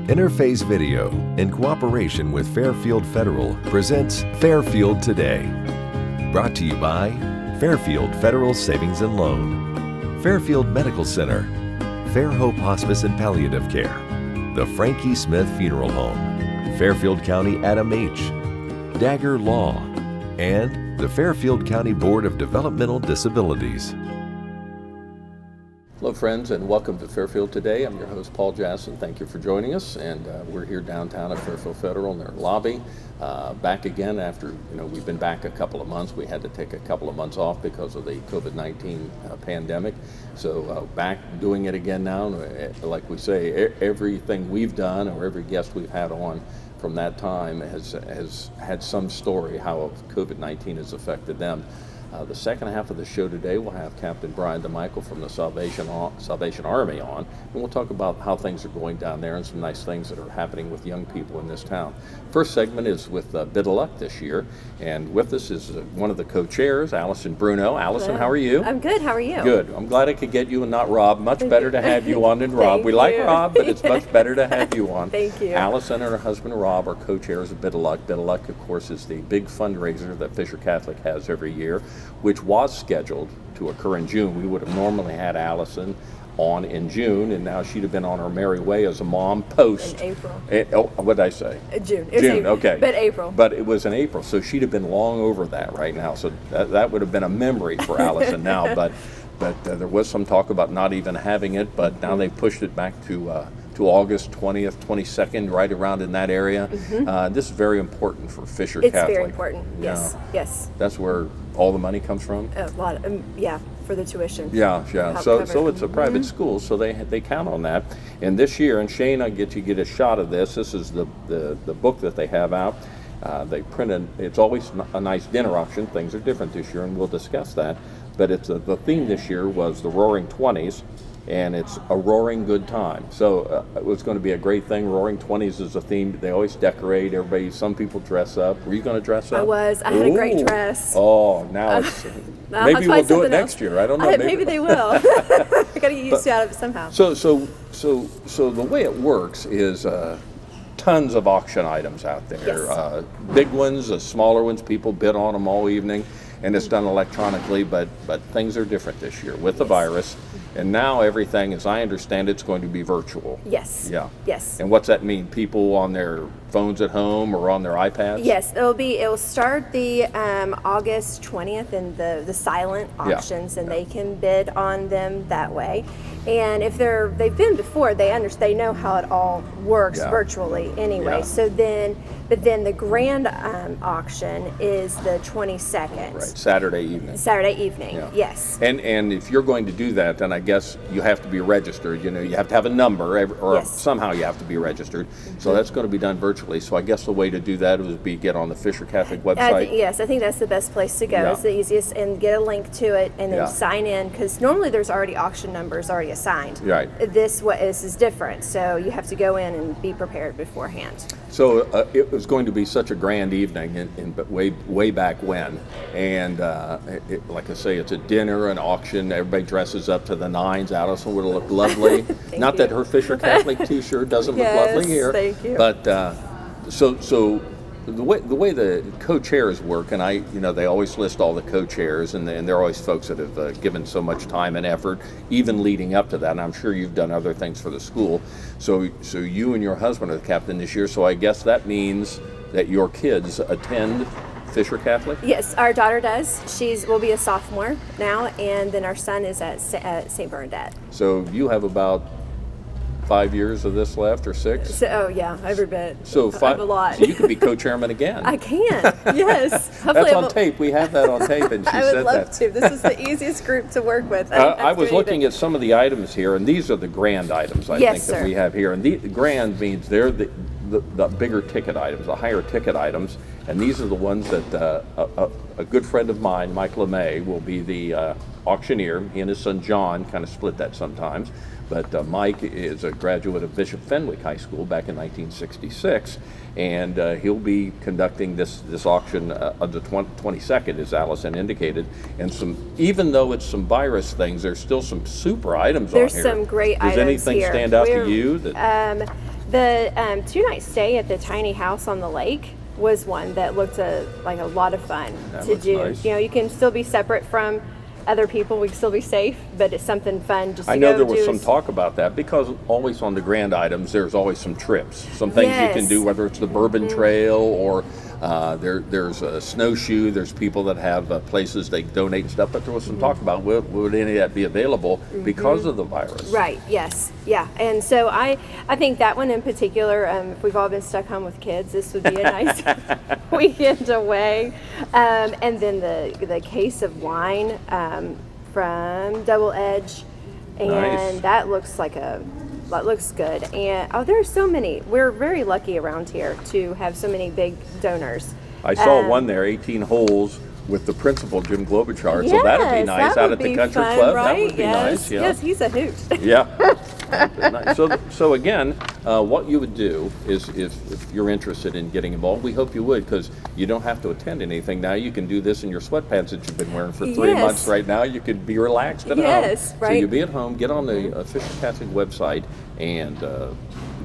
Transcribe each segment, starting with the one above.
Interface Video, in cooperation with Fairfield Federal, presents Fairfield Today. Brought to you by Fairfield Federal Savings and Loan, Fairfield Medical Center, Fair Hope Hospice and Palliative Care, the Frankie Smith Funeral Home, Fairfield County Adam H., Dagger Law, and the Fairfield County Board of Developmental Disabilities. Hello friends, and welcome to Fairfield Today. I'm your host Paul Jasson. Thank you for joining us, and we're here downtown at Fairfield Federal in their lobby. Back again after, we've been back a couple of months. We had to take a couple of months off because of the COVID-19 pandemic. So back doing it again now. Like we say, everything we've done or every guest we've had on from that time has had some story how COVID-19 has affected them. The second half of the show today, we'll have Captain Bryan from the Salvation Army on, and we'll talk about how things are going down there and some nice things that are happening with young people in this town. First segment is with Bit of Luck this year, and with us is one of the co-chairs, Allison Bruno. Allison, Hello. How are you? I'm good. How are you? Good. I'm glad I could get you and not Rob. Much better to have you on than Rob. We like Rob, but it's much better to have you on. Thank you. Allison and her husband Rob are co-chairs of Bit of Luck. Bit of Luck, of course, is the big fundraiser that Fisher Catholic has every year, which was scheduled to occur in June. We would have normally had Allison on in June, and now she'd have been on her merry way as a mom post. In April. What did I say? June. June, okay. But April. But it was in April, so she'd have been long over that right now. So that would have been a memory for Allison now. But there was some talk about not even having it, but now they've pushed it back to August 20th, 22nd, right around in that area. This is very important for Fisher Catholic. It's very important, yes, yes. That's where all the money comes from? A lot, for the tuition. Yeah. So it's a private school, so they count on that. And this year, and Shane, I get a shot of this. This is the book that they have out. They printed. It's always a nice dinner auction. Things are different this year, and we'll discuss that. But it's the theme this year was the Roaring 20s. And it's a roaring good time. So it was going to be a great thing. Roaring 20s is a theme. They always decorate. Some people dress up. Were you going to dress up? I was. I had a great dress. Oh, now it's... maybe we'll do it next year. I don't know. Maybe they will. I got to get used to it somehow. So the way it works is tons of auction items out there. Yes. Big ones, smaller ones. People bid on them all evening. And it's done electronically, but things are different this year with the virus. And now everything, as I understand, it's going to be virtual. Yes. Yeah. Yes. And what's that mean? People on their phones at home or on their iPads? Yes, it'll start the August 20th in the silent auctions, and they can bid on them that way. And if they've been before, they know how it all works virtually anyway. Yeah. But then the grand auction is the 22nd. Right, Saturday evening. Yes. And if you're going to do that, then I guess you have to be registered. You have to have a number, or somehow you have to be registered. So that's going to be done virtually. So I guess the way to do that would be get on the Fisher Catholic website. I think that's the best place to go. Yeah. It's the easiest, and get a link to it, and then sign in, because normally there's already auction numbers already assigned. Right. This is different, so you have to go in and be prepared beforehand. So it was going to be such a grand evening, but way back when, and like I say, it's a dinner, an auction. Everybody dresses up to the nines. Allison would look lovely. Not that her Fisher Catholic T-shirt doesn't look lovely here. Thank you. But so the way the co-chairs work, and they always list all the co-chairs, and they're always folks that have given so much time and effort, even leading up to that. And I'm sure you've done other things for the school. So you and your husband are the captain this year. So I guess that means that your kids attend Fisher Catholic? Yes, our daughter does. Will be a sophomore now, and then our son is at St. Bernadette. So you have about 5 years of this left, or 6? So, every bit. So I have a lot. So you could be co-chairman again. I can, yes. That's on tape. We have that on tape, and she said that. I would love to. This is the easiest group to work with. I was looking at some of the items here, and these are the grand items, I think, that we have here. And the grand means they're the bigger ticket items, the higher ticket items. And these are the ones that a good friend of mine, Mike LeMay, will be the auctioneer. He and his son John kind of split that sometimes. But Mike is a graduate of Bishop Fenwick High School back in 1966, and he'll be conducting this auction on the 22nd, as Allison indicated. And even though it's some virus things, there's still some super items on here. There's some great items here. Does anything stand out to you? The 2-night stay at the tiny house on the lake was one that looked like a lot of fun to do. Nice. You know, you can still be separate from other people. We can still be safe, but it's something fun just to I know go there was do. some talk about that because always on the grand items, there's always some trips, some things you can Yes. do, whether it's the Bourbon Trail or there's a snowshoe. There's people that have places they donate and stuff, but there was some talk about would any of that be available because of the virus? Right. Yes. Yeah. And so I think that one in particular, if we've all been stuck home with kids, this would be a nice weekend away. And then the case of wine from Double Edge, and Nice. that looks good. And there's so many. We're very lucky around here to have so many big donors. I saw one there, 18 holes with the principal, Jim Klobuchar. So that'd be Yes, nice that out would at the be country fun, club. right? That would be nice. Yeah. Yes, he's a hoot. Yeah. Nice. So again, what you would do is if you're interested in getting involved, we hope you would, because you don't have to attend anything now. You can do this in your sweatpants that you've been wearing for 3 Yes. months right now. You could be relaxed at Yes, home. right. So you be at home, get on the Fisher Catholic website and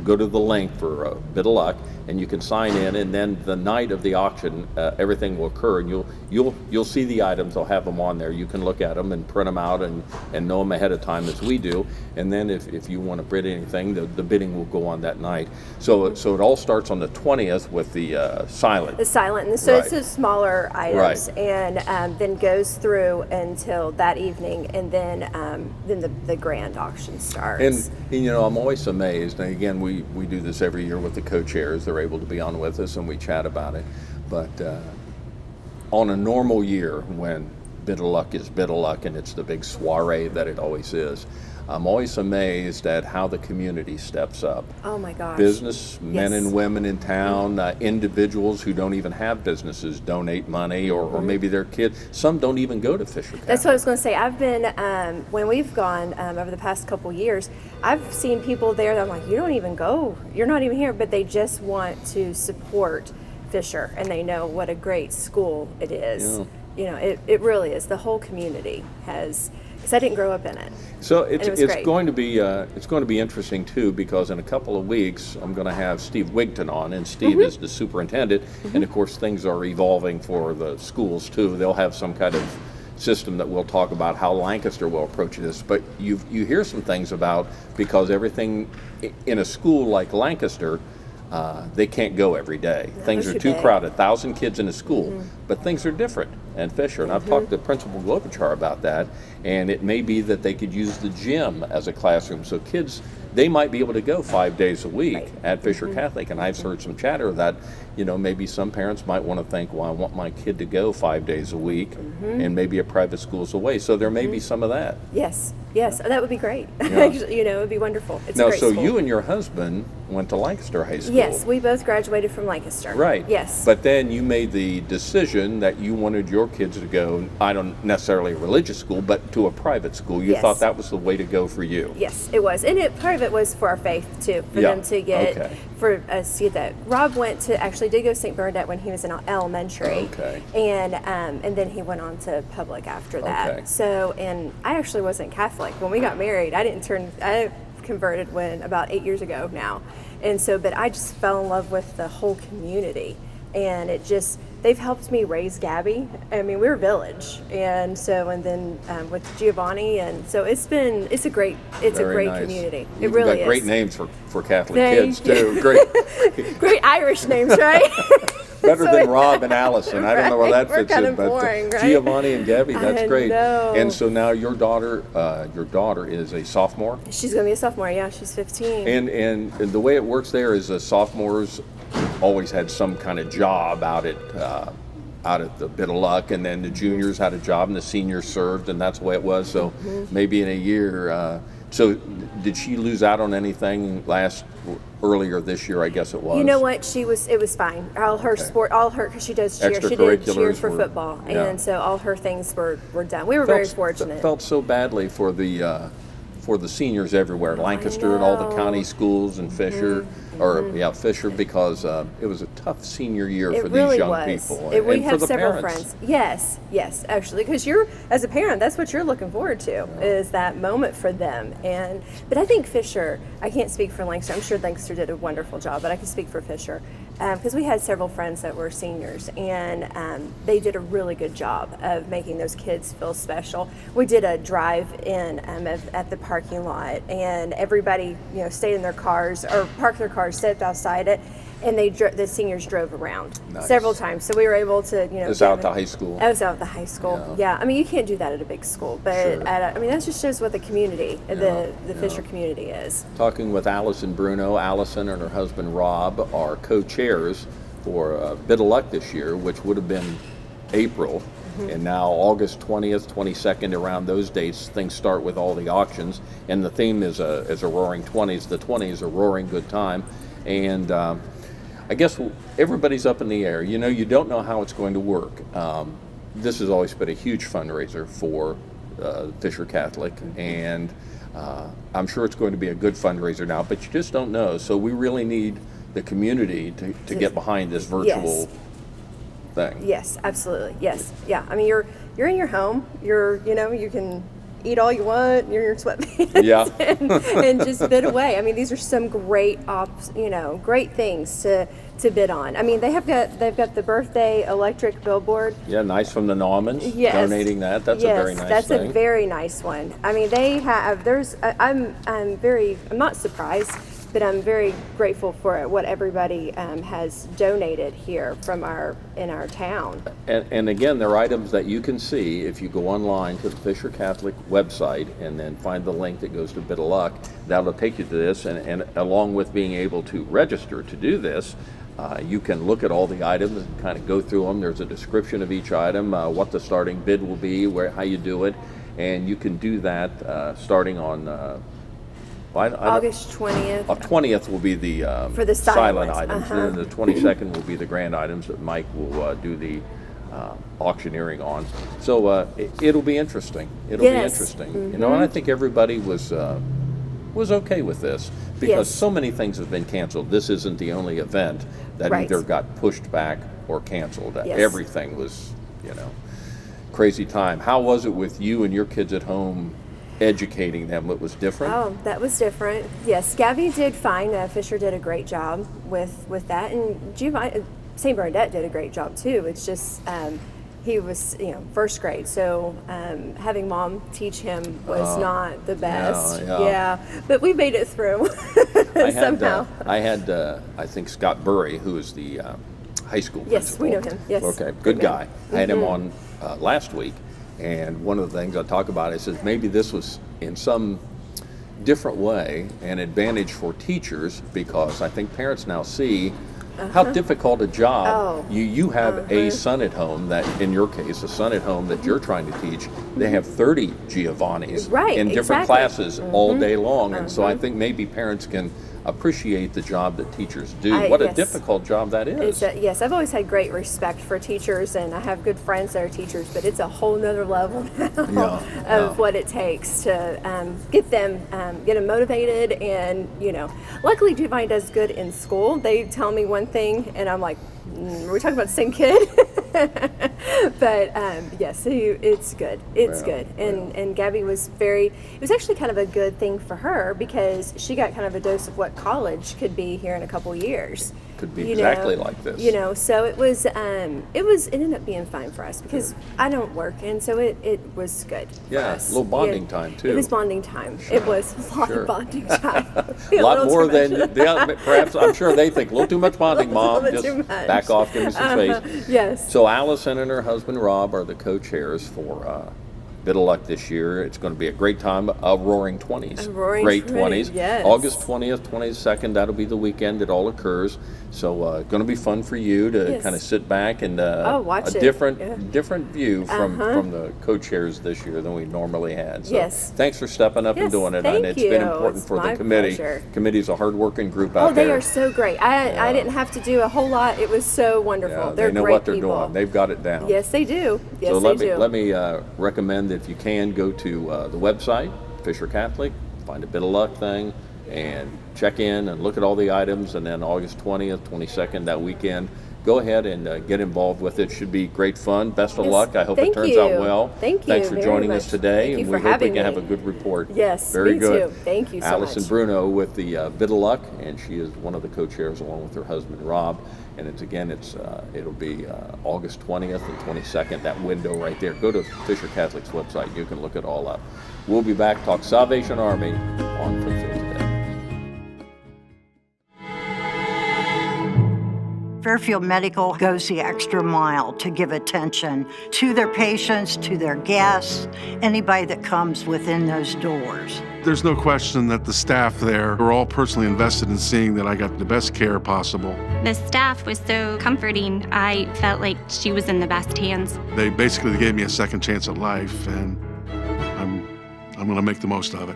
go to the link for a bit of luck, and you can sign in, and then the night of the auction, everything will occur, and you'll see the items. They'll have them on there. You can look at them and print them out and know them ahead of time as we do. And then if you want to bid anything, the bidding will go on that night. So it all starts on the 20th with the silent. The silent, and so it's Right. the smaller items, Right. and then goes through until that evening, and then the grand auction starts. And you know, I'm always amazed. And again, we do this every year with the co-chairs. They're able to be on with us, and we chat about it. But on a normal year, when Bit of Luck is Bit of Luck, and it's the big soiree that it always is, I'm always amazed at how the community steps up. Oh my gosh. Business men Yes. and women in town, individuals who don't even have businesses donate money, or maybe their kids. Some don't even go to Fisher Catholic. That's what I was going to say. I've been, when we've gone over the past couple years, I've seen people there that I'm like, you don't even go, you're not even here, but they just want to support Fisher, and they know what a great school it is. Yeah. You know, it really is. The whole community has, because I didn't grow up in it. So it was it's great. going to be interesting too, because in a couple of weeks I'm going to have Steve Wigton on, and Steve is the superintendent, and of course things are evolving for the schools too. They'll have some kind of system that we'll talk about how Lancaster will approach this. But you hear some things about, because everything in a school like Lancaster, they can't go every day. Things are too big. crowded. 1,000 kids in a school, but things are different at Fisher. And I've talked to Principal Klobuchar about that, and it may be that they could use the gym as a classroom. So kids, they might be able to go 5 days a week at Fisher Catholic. And I've heard some chatter that, you know, maybe some parents might want to think, well, I want my kid to go 5 days a week, and maybe a private school's away. So there may be some of that. Yes, that would be great. Yeah. Actually, you know, it would be wonderful. It's a Now, great so school. you and your husband went to Lancaster High School. Yes, we both graduated from Lancaster. Right. Yes. But then you made the decision that you wanted your kids to go, I don't necessarily a religious school, but to a private school. You Yes. thought that was the way to go for you. Yes, it was, and part of it was for our faith too, for Yeah, them to get, okay. for us to get that. Rob did go to St. Bernadette when he was in elementary, Okay. and then he went on to public after that. Okay. So, and I actually wasn't Catholic when we got married. I converted about 8 years ago now, and so, but I just fell in love with the whole community, and they've helped me raise Gabby. I mean, we're a village, and so, and then with Giovanni, and so it's a great Very nice. community. It You've really got great is. names for Catholic Thank kids too. Great. Great Irish names, right? Better So- than Rob and Allison. I don't know where that Right, we're fits kinda in, but boring, right? Giovanni and Gabby, that's I great. know. And so now your daughter is a sophomore, She's going to be a sophomore. Yeah, she's 15. and the way it works there is sophomores always had some kind of job out at the Bit of Luck, and then the juniors had a job, and the seniors served, and that's the way it was. So maybe in a year. So did she lose out on anything earlier this year? I guess it was. You know what? It was fine. All her because she does cheer. She did cheer Extracurriculars for were- football, yeah. and so all her things were done. We were very fortunate. Felt so badly for the seniors everywhere, Lancaster and all the know. county schools and Fisher, Fisher, because it was a tough senior year It for really these young was. people. We and have for the several parents. friends. Yes, actually, because as a parent, that's what you're looking forward to, is that moment for them. But I think Fisher, I can't speak for Lancaster. I'm sure Lancaster did a wonderful job, but I can speak for Fisher because we had several friends that were seniors, and they did a really good job of making those kids feel special. We did a drive-in at the parking lot, and everybody, stayed in their cars or parked their cars, stepped outside it, and the seniors drove around several times. So we were able to, It was out at the high school. I was out at the high school. Yeah. I mean, you can't do that at a big school, but Sure. that just shows what the community, the Fisher community is. Talking with Allison Bruno. Allison and her husband Rob are co-chairs for Bit of Luck this year, which would have been April. And now August 20th, 22nd, around those dates, things start with all the auctions. And the theme is a roaring 20s. The 20s, a roaring good time. And I guess everybody's up in the air. You don't know how it's going to work. This has always been a huge fundraiser for Fisher Catholic, and I'm sure it's going to be a good fundraiser now, but you just don't know. So we really need the community to get behind this virtual thing. Yes, absolutely. Yes. Yeah. I mean, you're in your home. You can eat all you want. You're in your sweatpants and just bid away. I mean, these are some great great things to bid on. I mean, they've got the birthday electric billboard. Yeah, nice from the Normans. Yes. Donating that. That's a very nice that's thing. a very nice one. I mean, they have. I'm not surprised, but I'm very grateful for what everybody has donated here in our town. And again, there are items that you can see if you go online to the Fisher Catholic website and then find the link that goes to Bit of Luck. That'll take you to this, and along with being able to register to do this, you can look at all the items and kind of go through them. There's a description of each item, what the starting bid will be, how you do it, and you can do that starting on August 20th. 20th will be the for the silent items, and then the 22nd will be the grand items that Mike will do the auctioneering on. So it'll be interesting. It'll be interesting. And I think everybody was okay with this because so many things have been canceled. This isn't the only event that either got pushed back or canceled. Everything was, crazy time. How was it with you and your kids at home? Educating them, it was different? Oh, that was different. Yes, Gabby did fine. Fisher did a great job with that, and St. Bernadette did a great job too. It's just he was first grade, so having mom teach him was not the best. But we made it through somehow. I had I think Scott Burry, who is the high school Yes, principal. we know him. Yes. Okay, good guy. I had him on last week. And one of the things I talk about is maybe this was in some different way an advantage for teachers, because I think parents now see how difficult a job. You have a son at home that, in your case, a son at home that you're trying to teach. They have 30 Giovannis in different classes all day long. And so I think maybe parents can appreciate the job that teachers do. What a difficult job that is. Yes, I've always had great respect for teachers, and I have good friends that are teachers, but it's a whole nother level now of what it takes to get them motivated. And luckily Giovanni does good in school. They tell me one thing and I'm like, are we talking about the same kid? But yes, it's good. It's good. And Gabby was it was actually kind of a good thing for her, because she got kind of a dose of what college could be here in a couple years. Could be exactly like this. So it ended up being fine for us because I don't work, and so it was good for us. A little bonding time too. It was bonding time. Sure. It was a lot of bonding time. A lot more than perhaps. I'm sure they think a little too much bonding, Mom. Just back off, give me some space. Yes. So Allison and her husband Rob are the co-chairs for Bit of Luck this year. It's going to be a great time, a roaring 20s. Great 20s. Yes. August 20th, 22nd, that'll be the weekend it all occurs. So going to be fun for you to kind of sit back and watch a different view from the co-chairs this year than we normally had. So thanks for stepping up and doing it. And it's been important for the committee. Pleasure. Committee's a hard-working group out there. Oh, they are so great. I didn't have to do a whole lot. It was so wonderful. They know great what they're people. doing. They've got it down. Yes, they do. Yes, so they do. Let me recommend, if you can, go to the website, Fisher Catholic, find a Bit of Luck thing, and check in and look at all the items, and then August 20th, 22nd, that weekend, go ahead and get involved with it. Should be great fun. Best of luck. I hope it turns out well. Thank you. Thanks for joining us today, and we hope we can have a good report. Yes, very me good. too. Thank you so Allison much. Bruno with the Bit of Luck, and she is one of the co-chairs along with her husband Rob. And it'll be August 20th and 22nd. That window right there. Go to Fisher Catholic's website. You can look it all up. We'll be back. Talk Salvation Army on Fairfield Today. Fairfield Medical goes the extra mile to give attention to their patients, to their guests, anybody that comes within those doors. There's no question that the staff there are all personally invested in seeing that I got the best care possible. The staff was so comforting. I felt like she was in the best hands. They basically gave me a second chance at life, and I'm going to make the most of it.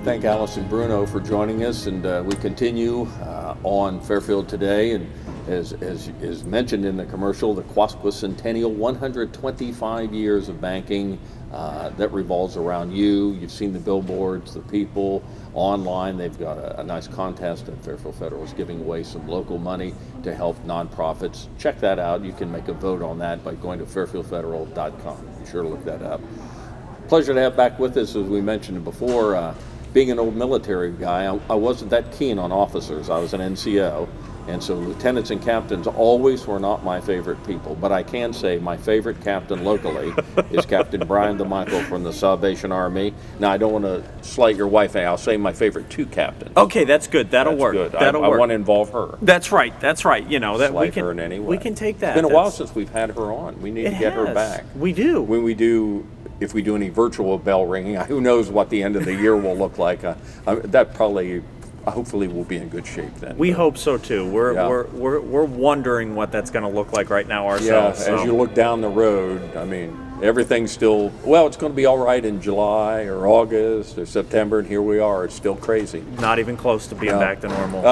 Thank Allison Bruno for joining us, and we continue on Fairfield Today, and as is mentioned in the commercial, the Quasquacentennial, 125 years of banking that revolves around you. You've seen the billboards, the people online. They've got a nice contest, and Fairfield Federal is giving away some local money to help nonprofits. Check that out. You can make a vote on that by going to fairfieldfederal.com. Be sure to look that up. Pleasure to have back with us, as we mentioned before. Being an old military guy, I wasn't that keen on officers. I was an NCO, and so lieutenants and captains always were not my favorite people. But I can say my favorite captain locally is Captain Bryan DeMichael from the Salvation Army. Now, I don't want to slight your wife. I'll say my favorite two captains. Okay, that's good. That'll work. Good. That'll I work. want to involve her. That's right. That's right. You know that Slight we can. her in any way. We can take that. It's been a while since we've had her on. We need to get her back. We do. When we do. If we do any virtual bell ringing, who knows what the end of the year will look like. That probably, hopefully, will be in good shape then. We hope so too. We're wondering what that's going to look like right now ourselves. Yeah, as you look down the road, I mean, everything's still, well, it's going to be all right in July or August or September, and here we are. It's still crazy. Not even close to being back to normal.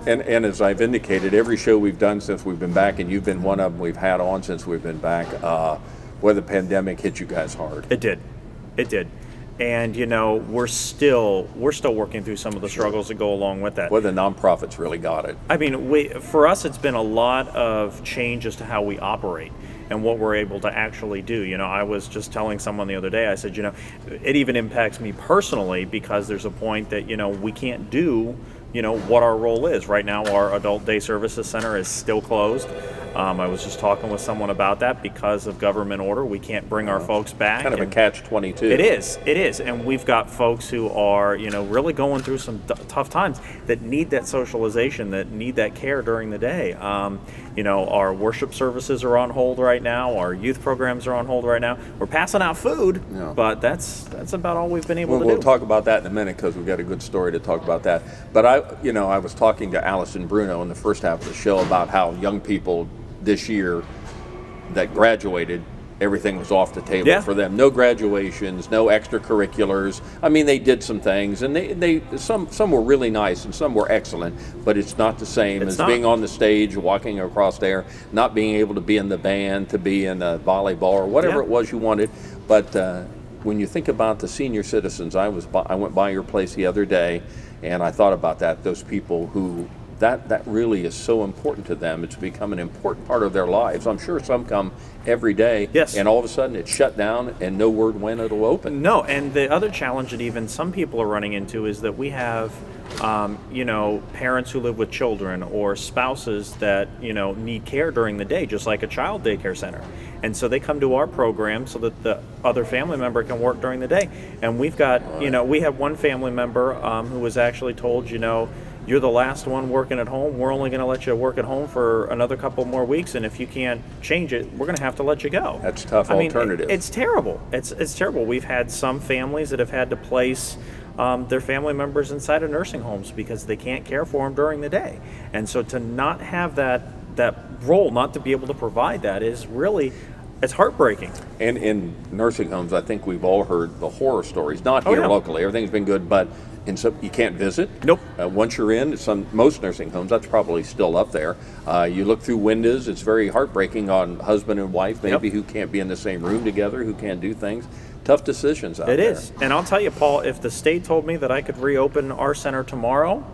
And as I've indicated, every show we've done since we've been back, and you've been one of them we've had on since we've been back, where the pandemic hit you guys hard. It did. And you know, we're still working through some of the struggles that go along with that. Well, the nonprofits really got it. I mean, for us, it's been a lot of change as to how we operate and what we're able to actually do. You know, I was just telling someone the other day, I said, you know, it even impacts me personally because there's a point that, you know, we can't do, you know, what our role is. Right now, our Adult Day Services Center is still closed. I was just talking with someone about that because of government order. We can't bring our folks back. Kind of a catch-22. It is. And we've got folks who are, you know, really going through some tough times that need that socialization, that need that care during the day. You know, our worship services are on hold right now. Our youth programs are on hold right now. We're passing out food, but that's about all we've been able to do. We'll talk about that in a minute because we've got a good story to talk about that. But I was talking to Allison Bruno in the first half of the show about how young people this year that graduated, everything was off the table for them. No graduations, no extracurriculars. I mean, they did some things, and they some were really nice and some were excellent, but it's not the same as being on the stage, walking across there, not being able to be in the band, to be in a volleyball or whatever it was you wanted. But when you think about the senior citizens, I went by your place the other day, and I thought about that. Those people who that really is so important to them. It's become an important part of their lives. I'm sure some come every day, and all of a sudden it's shut down and no word when it'll open. No, and the other challenge that even some people are running into is that we have, you know, parents who live with children or spouses that, you know, need care during the day, just like a child daycare center. And so they come to our program so that the other family member can work during the day. And we've got, you know, we have one family member who was actually told, you know, you're the last one working at home. We're only going to let you work at home for another couple more weeks, and if you can't change it, we're going to have to let you go. That's a tough alternative. It's terrible. It's terrible. We've had some families that have had to place their family members inside of nursing homes because they can't care for them during the day. And so to not have that role, not to be able to provide that is really, it's heartbreaking. And in nursing homes, I think we've all heard the horror stories, not here locally. Everything's been good, but and so you can't visit. Nope. Once you're in, most nursing homes, that's probably still up there. You look through windows, it's very heartbreaking on husband and wife, maybe, who can't be in the same room together, who can't do things. Tough decisions out there. It is. And I'll tell you, Paul, if the state told me that I could reopen our center tomorrow,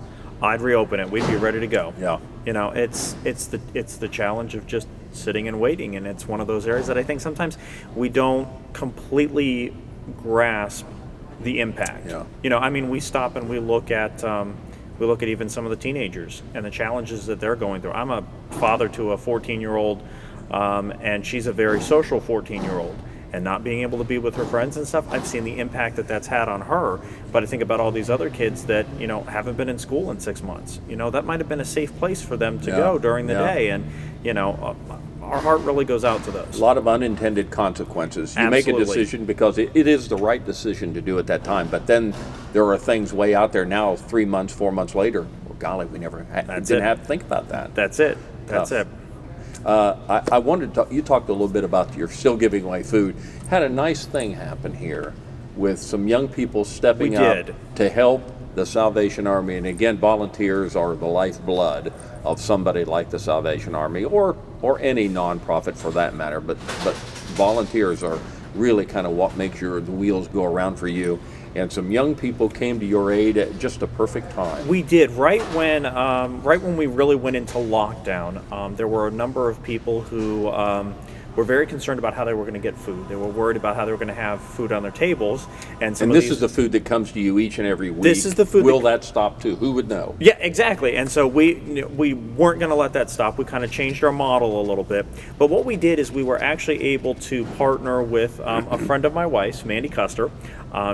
I'd reopen it. We'd be ready to go. Yeah. You know, it's the challenge of just sitting and waiting, and it's one of those areas that I think sometimes we don't completely grasp the impact. Yeah. You know, I mean, we stop and we look at even some of the teenagers and the challenges that they're going through. I'm a father to a 14-year-old, and she's a very social 14-year-old. And not being able to be with her friends and stuff, I've seen the impact that that's had on her. But I think about all these other kids that, you know, haven't been in school in 6 months. You know, that might have been a safe place for them to go during the day. And, you know, our heart really goes out to those. A lot of unintended consequences. You make a decision because it is the right decision to do at that time. But then there are things way out there now, 3 months, 4 months later. Well, golly, we never didn't have to think about that. That's it. That's it. I wanted to you talked a little bit about you're still giving away food. Had a nice thing happen here with some young people stepping up to help the Salvation Army. And again, volunteers are the lifeblood of somebody like the Salvation Army or any nonprofit for that matter. But volunteers are really kind of what makes the wheels go around for you. And some young people came to your aid at just a perfect time. We did. Right when we really went into lockdown, there were a number of people who were very concerned about how they were going to get food. They were worried about how they were going to have food on their tables. And this is the food that comes to you each and every week. This is the food. Will that stop too? Who would know? Yeah, exactly. And so we weren't going to let that stop. We kind of changed our model a little bit. But what we did is we were actually able to partner with a friend of my wife's, Mandy Custer. I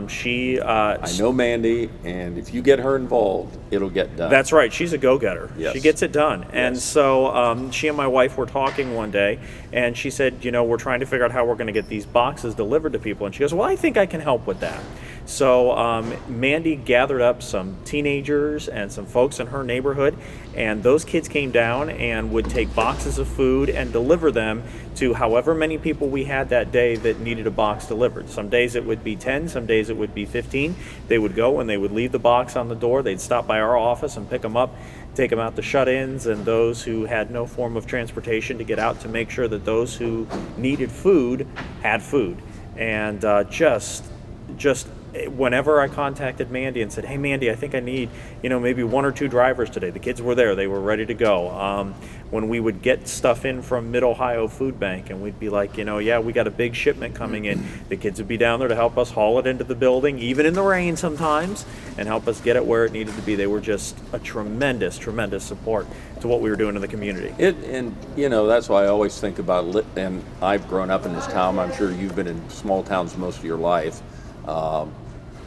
know Mandy, and if you get her involved, it'll get done. That's right. She's a go-getter. Yes. She gets it done. And so she and my wife were talking one day, and she said, you know, we're trying to figure out how we're going to get these boxes delivered to people. And she goes, well, I think I can help with that. So Mandy gathered up some teenagers and some folks in her neighborhood, and those kids came down and would take boxes of food and deliver them to however many people we had that day that needed a box delivered. Some days it would be 10, some days it would be 15. They would go and they would leave the box on the door. They'd stop by our office and pick them up, take them out to shut-ins and those who had no form of transportation to get out to make sure that those who needed food had food. And just whenever I contacted Mandy and said, hey, Mandy, I think I need, you know, maybe 1 or 2 drivers today. The kids were there. They were ready to go. When we would get stuff in from Mid-Ohio Food Bank, and we'd be like, you know, yeah, we got a big shipment coming in. The kids would be down there to help us haul it into the building, even in the rain sometimes, and help us get it where it needed to be. They were just a tremendous, tremendous support to what we were doing in the community. And, you know, that's why I always think about it. And I've grown up in this town. I'm sure you've been in small towns most of your life.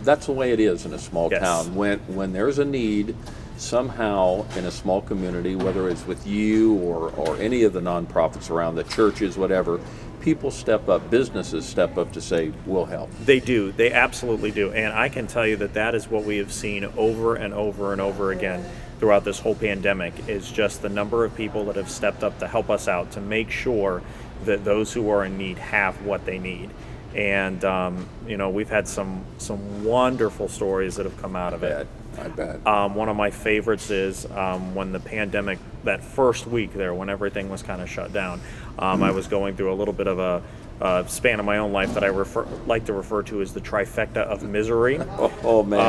That's the way it is in a small town. When there's a need somehow in a small community, whether it's with you or any of the nonprofits around, the churches, whatever, people step up, businesses step up to say, we'll help. They do. They absolutely do. And I can tell you that is what we have seen over and over and over again throughout this whole pandemic, is just the number of people that have stepped up to help us out, to make sure that those who are in need have what they need. And, you know, we've had some wonderful stories that have come out of it. I bet. One of my favorites is when the pandemic, that first week there, when everything was kind of shut down, I was going through a little bit of a span of my own life that I like to refer to as the trifecta of misery. Oh man.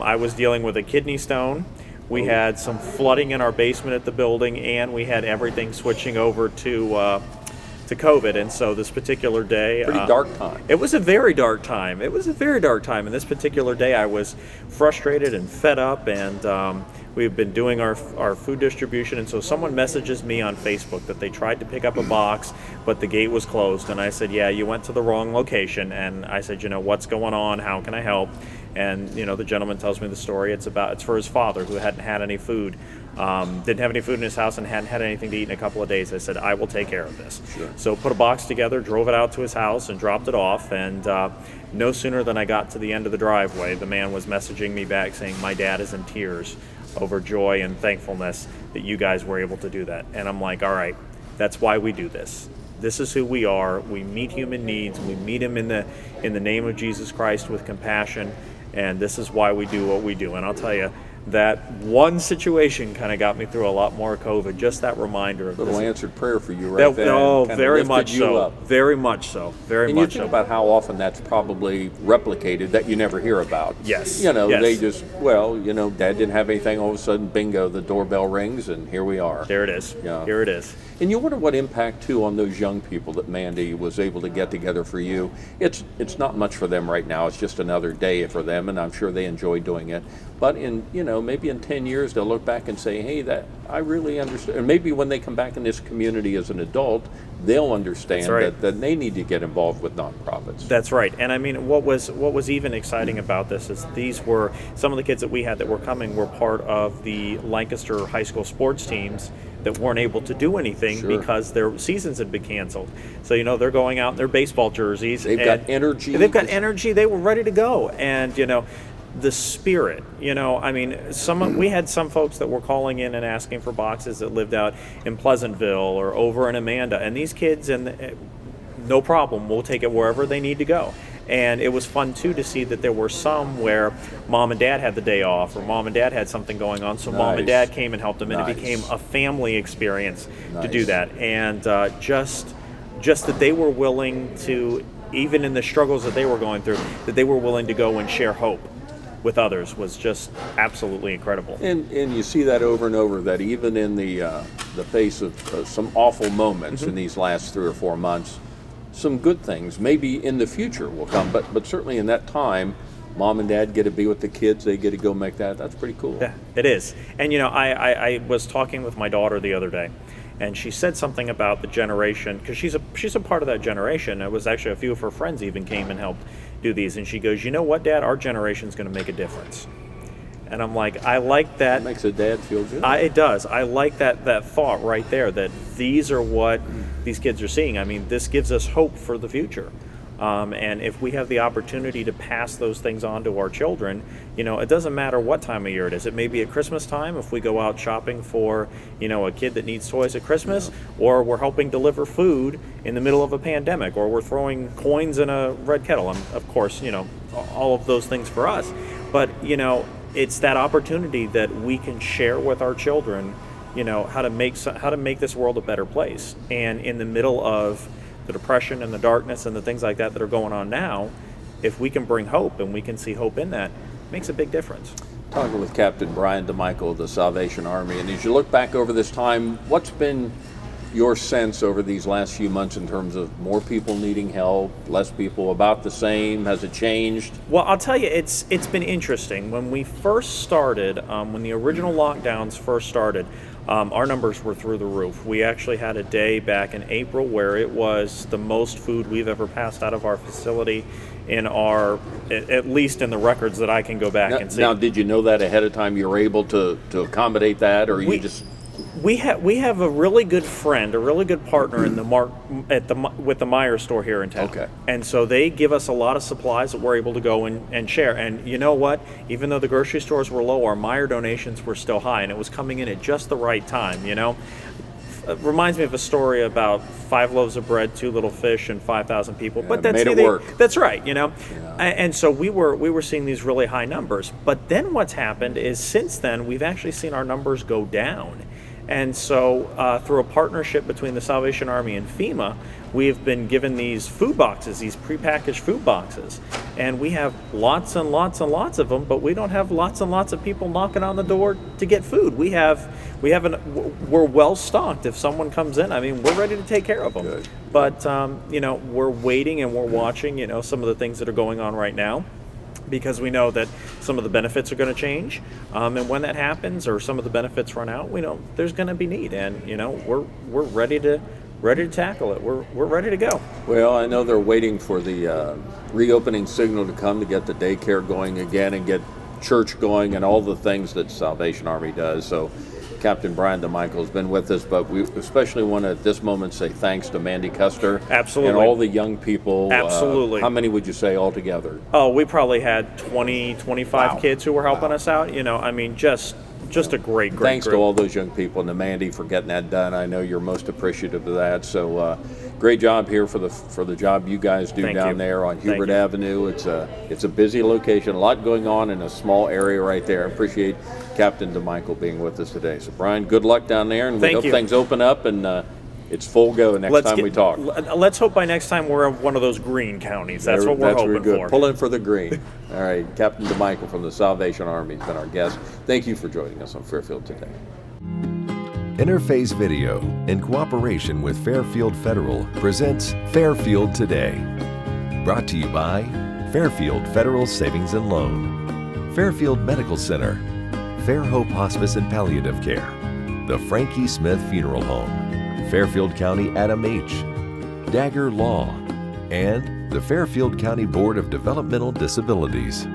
I was dealing with a kidney stone. We had some flooding in our basement at the building, and we had everything switching over to COVID. And so this particular day, pretty dark time. It was a very dark time. And this particular day I was frustrated and fed up, and we've been doing our food distribution, and so someone messages me on Facebook that they tried to pick up a box, but the gate was closed. And I said, yeah, you went to the wrong location. And I said, you know, what's going on? How can I help? And, you know, the gentleman tells me the story. It's for his father, who hadn't had any food, didn't have any food in his house and hadn't had anything to eat in a couple of days. I said, I will take care of this. Sure. So put a box together, drove it out to his house and dropped it off. And no sooner than I got to the end of the driveway, the man was messaging me back saying, my dad is in tears over joy and thankfulness that you guys were able to do that. And I'm like, all right, that's why we do this. This is who we are. We meet human needs. We meet them in the name of Jesus Christ with compassion. and this is why we do what we do. And I'll tell you, that one situation kind of got me through a lot more COVID. Just that reminder of Little this. answered prayer for you right there. Oh, Kinda very lifted much you so. up. Very much so. Very And much you think so. about how often that's probably replicated that you never hear about. Yes. You know, Yes. they just, Dad didn't have anything. All of a sudden, bingo, the doorbell rings, and here we are. There it is. Yeah. Here it is. And you wonder what impact, too, on those young people that Mandy was able to get together for you. It's not much for them right now. It's just another day for them, and I'm sure they enjoy doing it. But maybe in 10 years, they'll look back and say, hey, that I really understand. And maybe when they come back in this community as an adult, they'll understand that they need to get involved with nonprofits. That's right. And I mean, what was even exciting about this is these were some of the kids that we had that were coming were part of the Lancaster high school sports teams that weren't able to do anything because their seasons had been canceled. So, they're going out in their baseball jerseys. They've got energy. They've got energy. They were ready to go. And, the spirit, we had some folks that were calling in and asking for boxes that lived out in Pleasantville or over in Amanda. And these kids, no problem, we'll take it wherever they need to go. And it was fun, too, to see that there were some where mom and dad had the day off or mom and dad had something going on. So mom and dad came and helped them, and it became a family experience to do that. And just that they were willing to, even in the struggles that they were going through, that they were willing to go and share hope with others was just absolutely incredible. And you see that over and over, that even in the face of some awful moments in these last 3 or 4 months, some good things maybe in the future will come, but certainly in that time, mom and dad get to be with the kids, they get to go make that's pretty cool. Yeah, it is. And I was talking with my daughter the other day, and she said something about the generation, because she's a part of that generation. It was actually a few of her friends even came and helped do these, and she goes, you know what, Dad, our generation's going to make a difference. And I'm like, I like that. It makes a dad feel good. It does. I like that thought right there, that these are what these kids are seeing. I mean, this gives us hope for the future. And if we have the opportunity to pass those things on to our children, it doesn't matter what time of year it is. It may be at Christmas time if we go out shopping for, a kid that needs toys at Christmas, or we're helping deliver food in the middle of a pandemic, or we're throwing coins in a red kettle. And of course, all of those things for us. But, it's that opportunity that we can share with our children, how to make this world a better place. And in the middle of the depression and the darkness and the things like that are going on now, if we can bring hope and we can see hope in that, it makes a big difference. Talking with Captain Bryan DeMichael of the Salvation Army, and as you look back over this time, what's been your sense over these last few months in terms of more people needing help, less people, about the same? Has it changed? Well, I'll tell you, it's been interesting. When we first started, when the original lockdowns first started, our numbers were through the roof. We actually had a day back in April where it was the most food we've ever passed out of our facility at least in the records that I can go back and see. Now, did you know that ahead of time you were able to accommodate that, or We have a really good friend, a really good partner in with the Meyer store here in town. Okay. And so they give us a lot of supplies that we're able to go and share. And you know what? Even though the grocery stores were low, our Meyer donations were still high, and it was coming in at just the right time. It reminds me of a story about 5 loaves of bread, 2 little fish, and 5,000 people. But that's made it work. That's right. And so we were seeing these really high numbers. But then what's happened is since then we've actually seen our numbers go down. And so through a partnership between the Salvation Army and FEMA, we've been given these food boxes, these prepackaged food boxes. And we have lots and lots and lots of them, but we don't have lots and lots of people knocking on the door to get food. We're well stocked. If someone comes in, we're ready to take care of them. Good. But, we're waiting and we're watching, some of the things that are going on right now, because we know that some of the benefits are going to change, and when that happens or some of the benefits run out, we know there's going to be need, and we're ready to tackle it. We're ready to go. Well, I know they're waiting for the reopening signal to come to get the daycare going again and get church going and all the things that Salvation Army does. So Captain Bryan DeMichael has been with us, but we especially want to at this moment say thanks to Mandy Custer. Absolutely. And all the young people. Absolutely. How many would you say altogether? Oh, we probably had 20, 25 kids who were helping us out. Just Just a great Thanks group. to all those young people and to Mandy for getting that done. I know you're most appreciative of that. So great job here for the job you guys do Thank down you. there on Thank Hubert you. Avenue. It's a busy location, a lot going on in a small area right there. I appreciate Captain DeMichael being with us today. So Bryan, good luck down there, and we Thank hope you. things open up and it's full go next time we talk. Let's hope by next time we're one of those green counties. That's what we're hoping good. for. Pull in for the green. All right, Captain DeMichael from the Salvation Army has been our guest. Thank you for joining us on Fairfield Today. Interface Video, in cooperation with Fairfield Federal, presents Fairfield Today. Brought to you by Fairfield Federal Savings and Loan, Fairfield Medical Center, Fair Hope Hospice and Palliative Care, the Frankie Smith Funeral Home, Fairfield County Adam H., Dagger Law, and the Fairfield County Board of Developmental Disabilities.